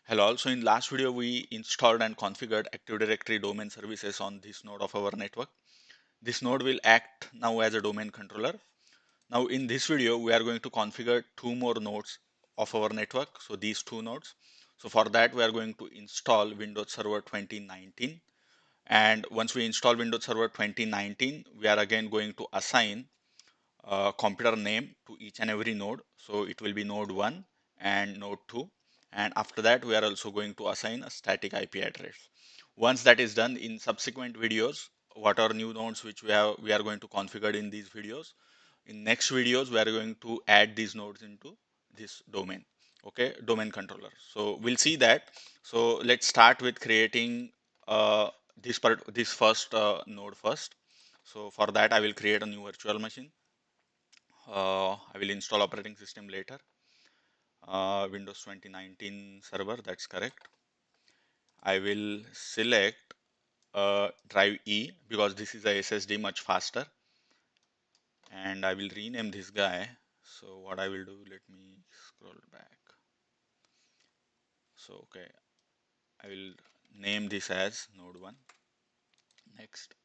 Hello, also in last video we installed and configured Active Directory domain services on this node of our network. This node will act now as a domain controller. Now in this video we are going to configure two more nodes of our network. So these two nodes. So for that we are going to install Windows Server 2019, and once we install Windows Server 2019 we are again going to assign computer name to each and every node. So it will be node1 and node2, and after that we are also going to assign a static IP address. Once that is done, in subsequent videos, what are new nodes which we are going to configure in these videos. In next videos we are going to add these nodes into this domain, okay, domain controller. So we'll see that. So let's start with creating this first node first. So for that I will create a new virtual machine. I will install operating system later. Windows 2019 server, that's correct. I will select drive E because this is a SSD much faster, and I will rename this guy. So what I will do, let me scroll back. So okay, I will name this as Node1. Next,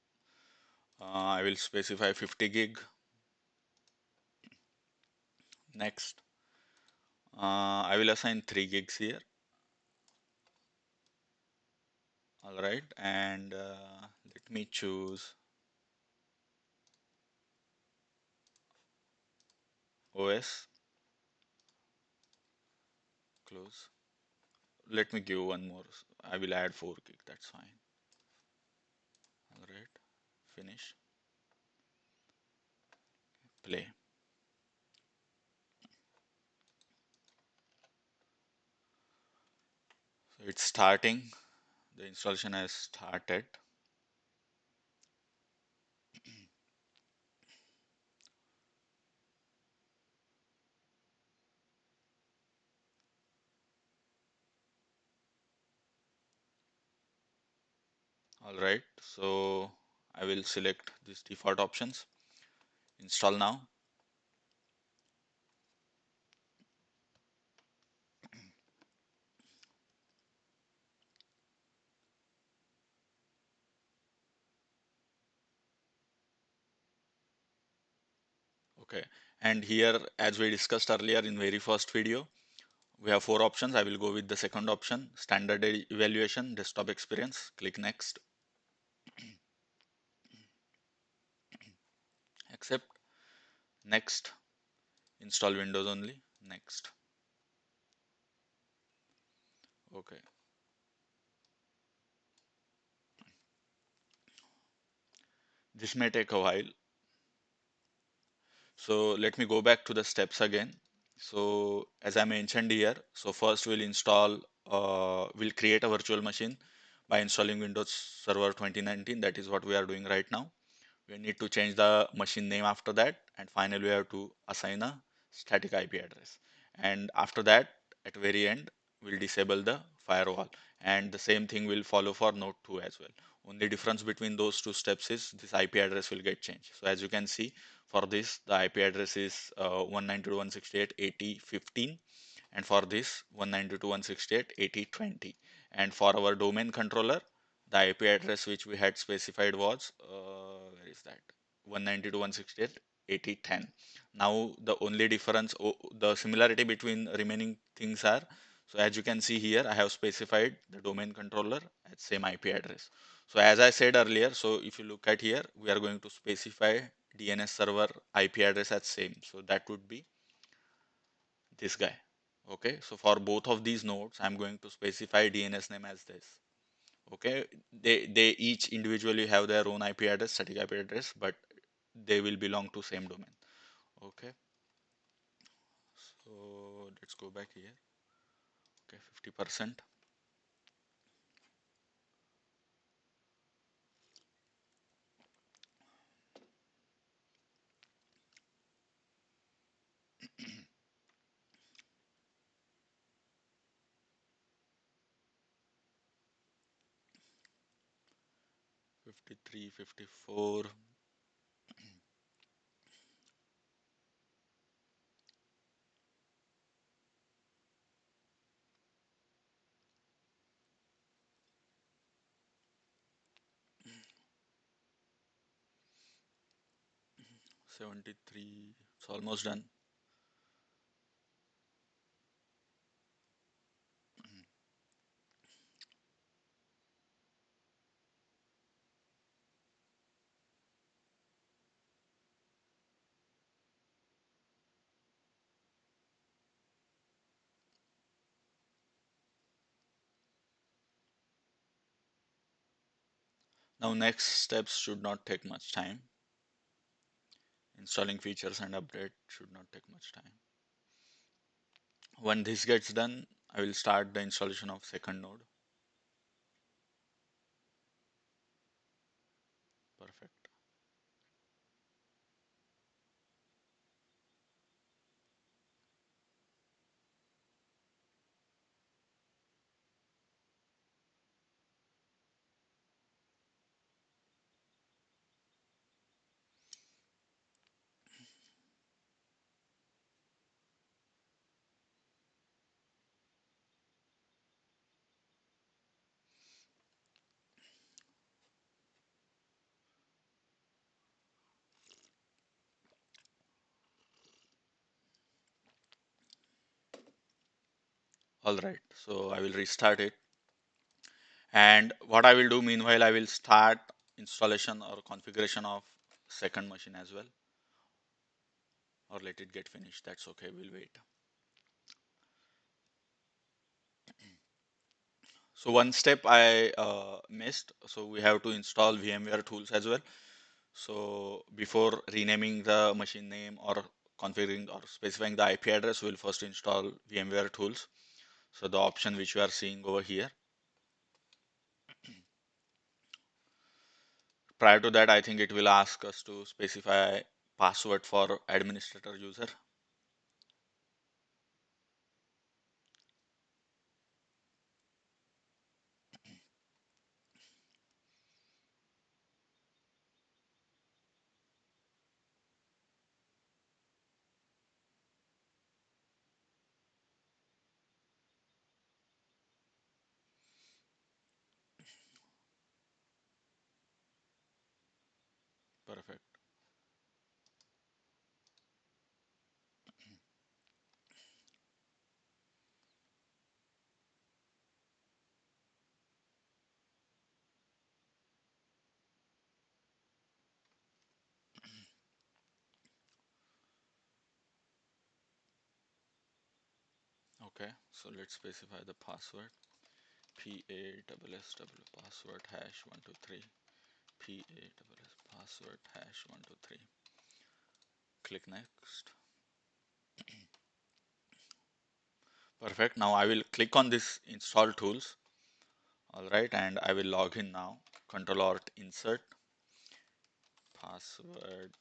I will specify 50 gig. Next, I will assign 3 gigs here. All right, and let me choose OS. Close. Let me give one more. I will add 4 gig. That's fine. All right. Finish. Play. So it's starting. The installation has started. All right. So I will select these default options. Install now. Okay. And here, as we discussed earlier in very first video, we have 4 options. I will go with the second option, standard evaluation, desktop experience. Click next. Accept. Next. Install Windows only. Next. Okay. This may take a while. So let me go back to the steps again. So as I mentioned here, so first we'll create a virtual machine by installing Windows Server 2019. That is what we are doing right now. We need to change the machine name after that, and finally we have to assign a static IP address. And after that, at very end, we'll disable the firewall. And the same thing will follow for Node2 as well. Only difference between those two steps is this IP address will get changed. So as you can see, for this, the IP address is 192.168.80.15, and for this 192.168.80.20. And for our domain controller, the IP address which we had specified was where is that, 192.168.80.10. Now the only difference, the similarity between remaining things are, so as you can see here, I have specified the domain controller at same IP address. So as I said earlier, so if you look at here, we are going to specify DNS server IP address as same. So that would be this guy. Okay, so for both of these nodes, I'm going to specify DNS name as this. Okay, they each individually have their own IP address, static IP address, but they will belong to same domain. Okay, so let's go back here. Okay, 50%. 53, 54. 73. It's almost done. Now next steps should not take much time. Installing features and update should not take much time. When this gets done, I will start the installation of second node. Perfect. All right, so I will restart it. And what I will do meanwhile, I will start installation or configuration of second machine as well, or let it get finished. That's okay, we'll wait. So one step I missed. So we have to install VMware tools as well. So before renaming the machine name or configuring or specifying the IP address, we'll first install VMware tools. So the option which you are seeing over here. Prior to that, I think it will ask us to specify password for administrator user. Perfect. Okay, so let's specify the password. PASSW password hash 123. PASS password hash 123. Click next. Perfect. Now I will click on this install tools. All right, and I will log in now. Control Alt insert password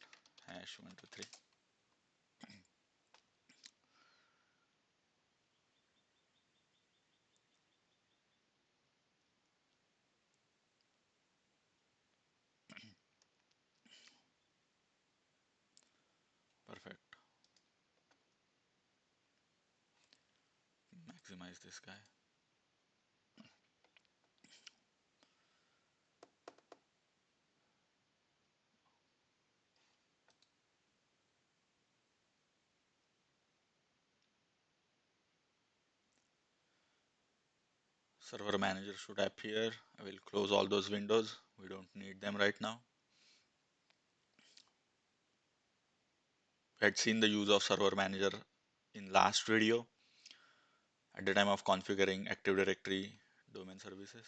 hash 123. Perfect. Maximize this guy. Server manager should appear. I will close all those windows. We don't need them right now. We had seen the use of server manager in last video at the time of configuring Active Directory domain services.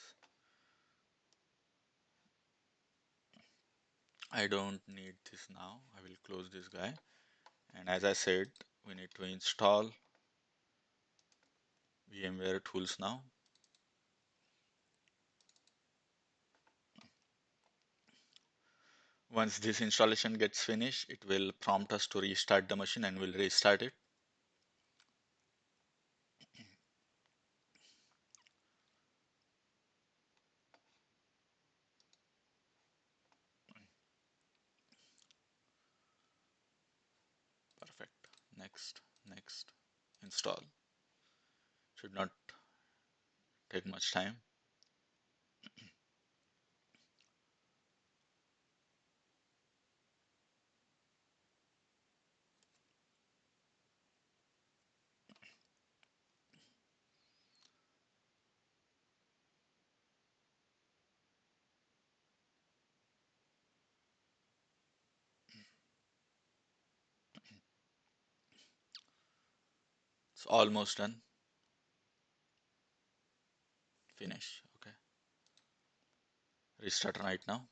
I don't need this now. I will close this guy. And as I said, we need to install VMware tools now. Once this installation gets finished, it will prompt us to restart the machine and we'll restart it. Perfect. Next, next, install. Should not take much time. It's almost done. Finish. Okay. Restart right now.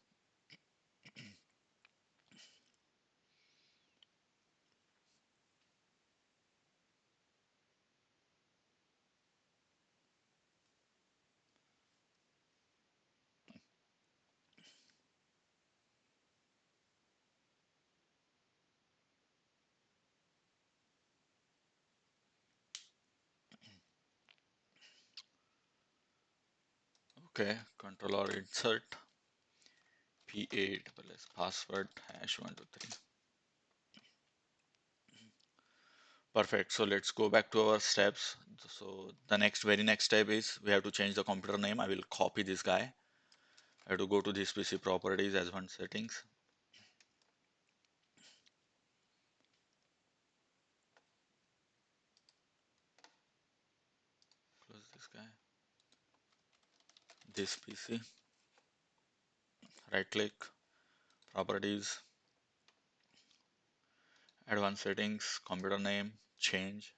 Okay. Control or insert P8 plus password #123. Perfect. So let's go back to our steps. So the very next step is we have to change the computer name. I will copy this guy. I have to go to this PC properties, advanced settings. Close this guy. This PC. Right click. Properties. Advanced settings. Computer name. Change.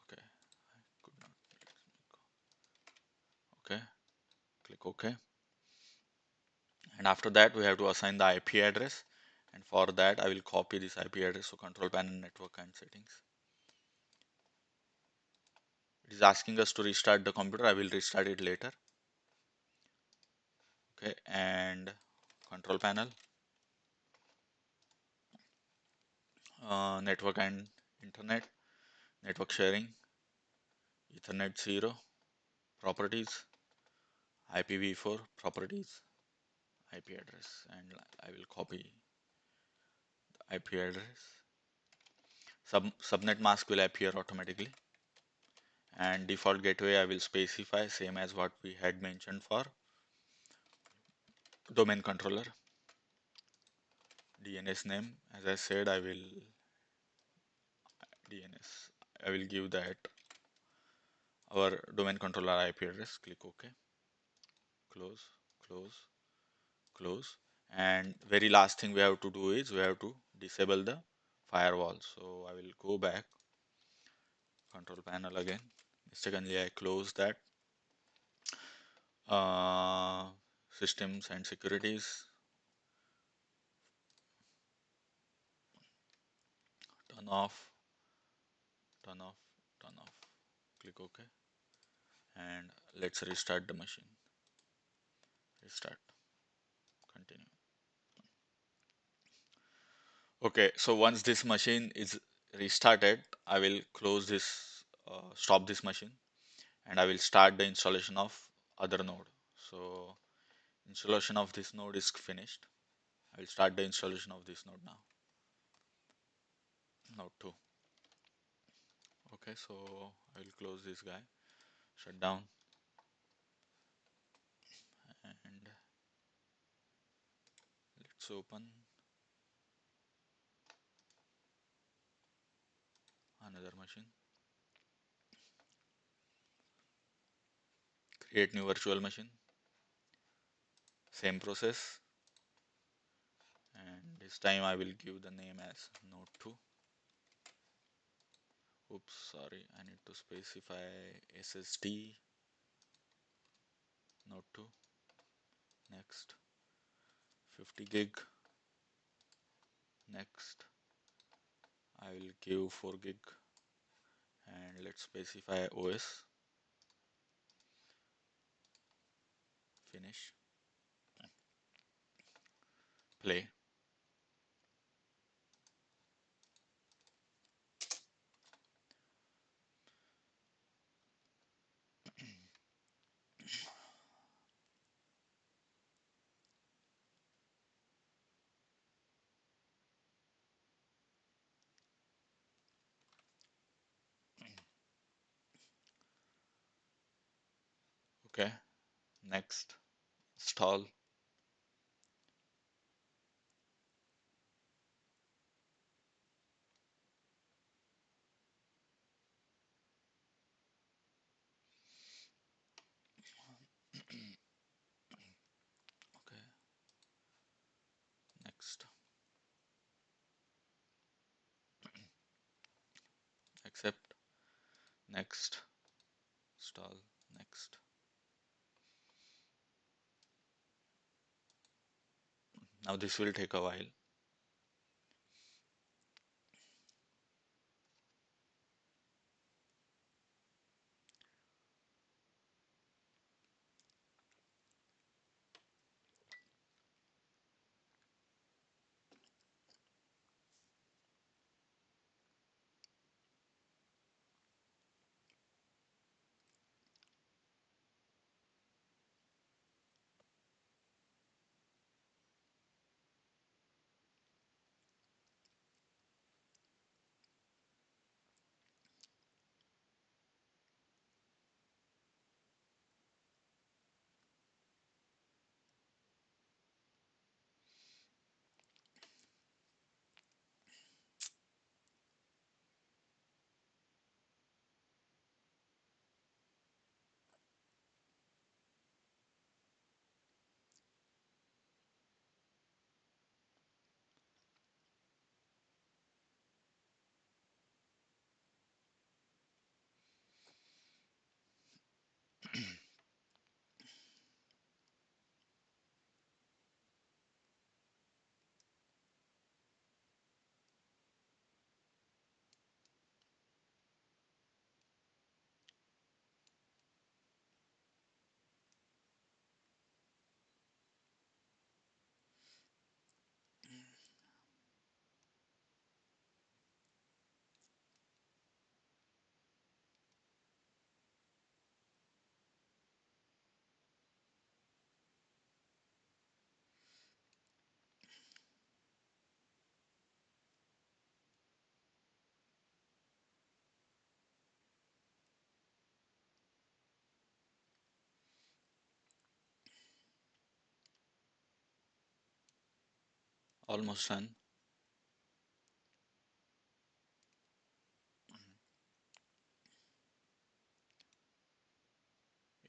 Okay. Could not. Okay. Click OK. And after that we have to assign the IP address. And for that I will copy this IP address. So control panel, network and settings. It is asking us to restart the computer. I will restart it later. Okay, and control panel, network and internet, network sharing, Ethernet 0, properties, IPv4 properties, IP address, and I will copy the IP address. Subnet mask will appear automatically, and default gateway I will specify same as what we had mentioned for domain controller. DNS name, as I said, I will give that our domain controller IP address. Click OK. Close, close, close. And very last thing we have to do is we have to disable the firewall. So I will go back, control panel again. Mistakenly I close that. Systems and securities, turn off, turn off, turn off. Click OK, and let's restart the machine. Restart, continue. Okay, so once this machine is restarted, I will close this, stop this machine, and I will start the installation of other node. So installation of this node is finished. I will start the installation of this node now. Node 2. Okay, so I will close this guy, shut down, and let's open another machine. Create new virtual machine. Same process, and this time I will give the name as Node 2. Oops, sorry, I need to specify SSD Node 2. Next, 50 gig. Next, I will give 4 gig, and let's specify OS. Finish. Play. Okay. Next, install. Okay. Next. next, install, next. Now this will take a while. Almost done.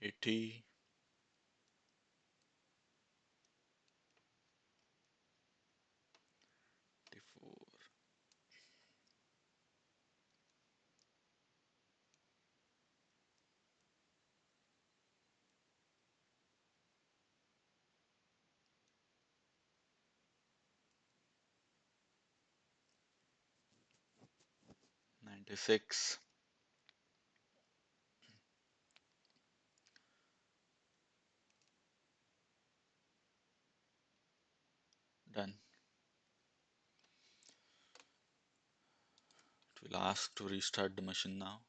80, 84, 96, done. It will ask to restart the machine now.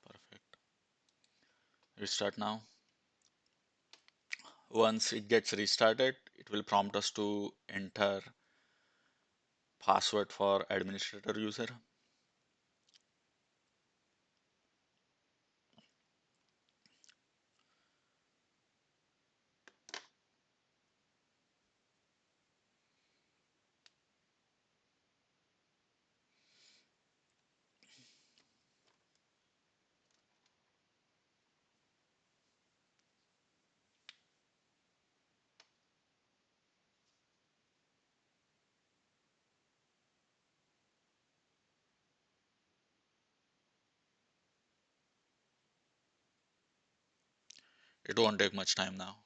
Perfect. Restart now. Once it gets restarted, it will prompt us to enter password for administrator user. It won't take much time now.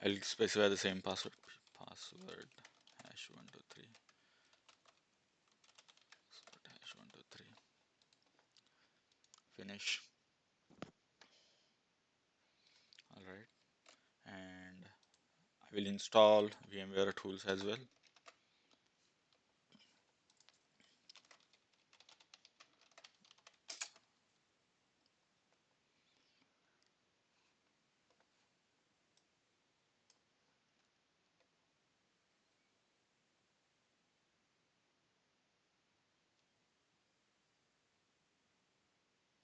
I'll specify the same password. Password hash 123. Password hash 123. Finish. All right. And I will install VMware tools as well.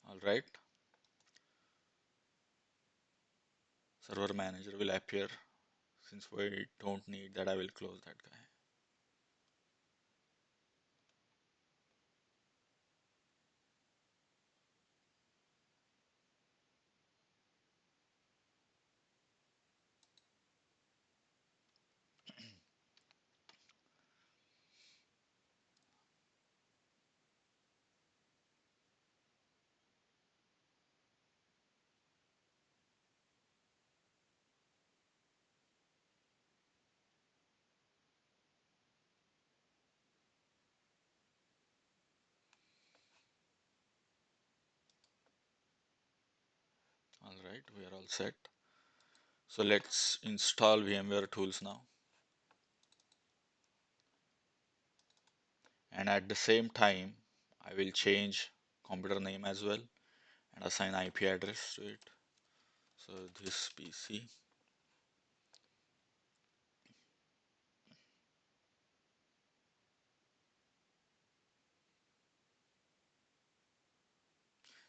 All right. Server manager will appear. Since we don't need that, I will close that guy. All right, we are all set. So let's install VMware tools now. And at the same time, I will change computer name as well and assign IP address to it. So this PC,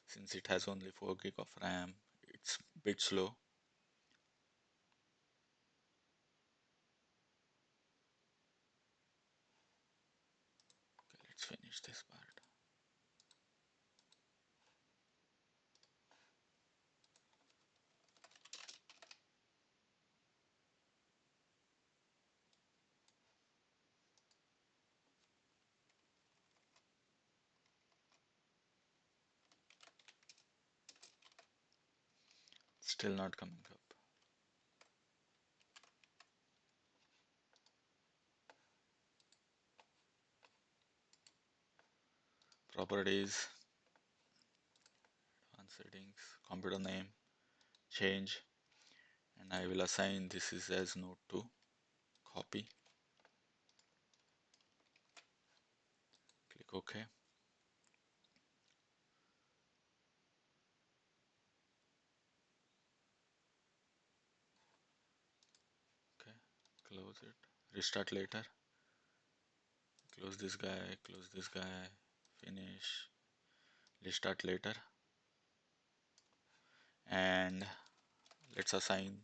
since it has only 4 gig of RAM, it's a bit slow. Okay, let's finish this part. Still not coming up. Properties, advanced settings, computer name, change, and I will assign this is as Node2. Copy, click OK. Okay, close it, restart later. Close this guy, finish, restart later, and let's assign.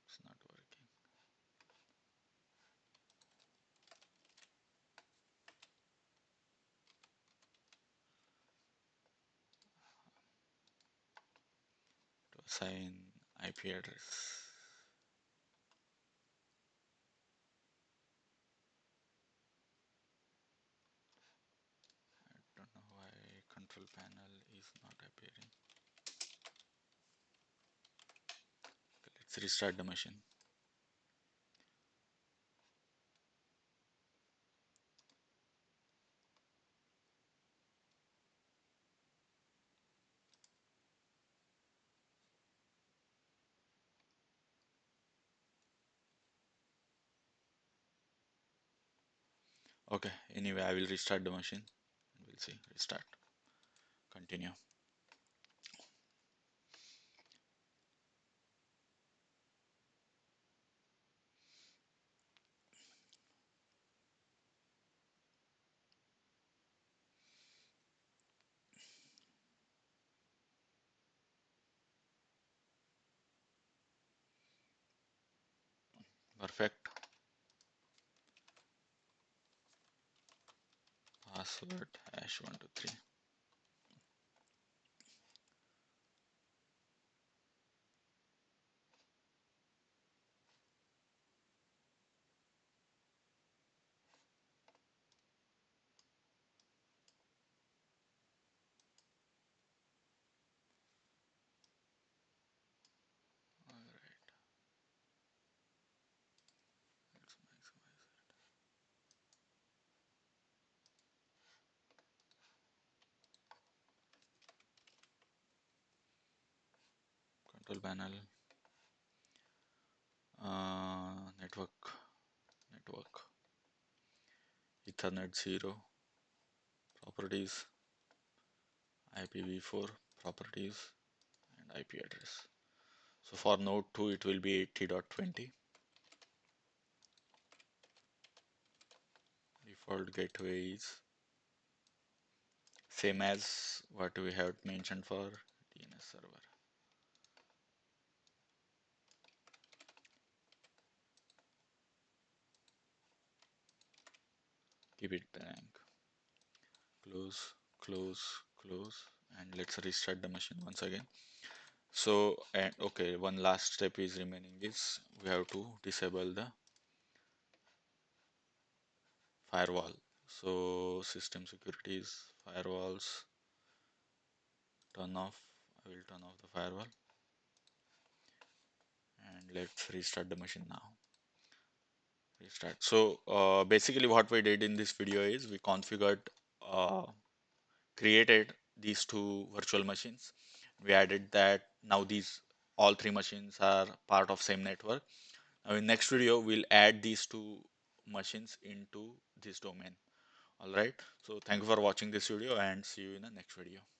It's not working. To assign IP address. I don't know why control panel is not appearing. Okay, let's restart the machine. Okay, anyway, I will restart the machine. We'll see. Restart. Continue. Perfect. Password hash 123. control panel, network, Ethernet 0, properties, IPv4 properties, and IP address. So for node 2 it will be 80.20. Default gateway is same as what we have mentioned for DNS server. Keep it blank. Close, close, and let's restart the machine once again. So, and okay, one last step is remaining is we have to disable the firewall. So system securities, firewalls, turn off. I will turn off the firewall and let's restart the machine now. Restart. So basically what we did in this video is we configured, created these two virtual machines. We added that now these all three machines are part of same network. Now in next video we'll add these two machines into this domain. All right. So thank you for watching this video and see you in the next video.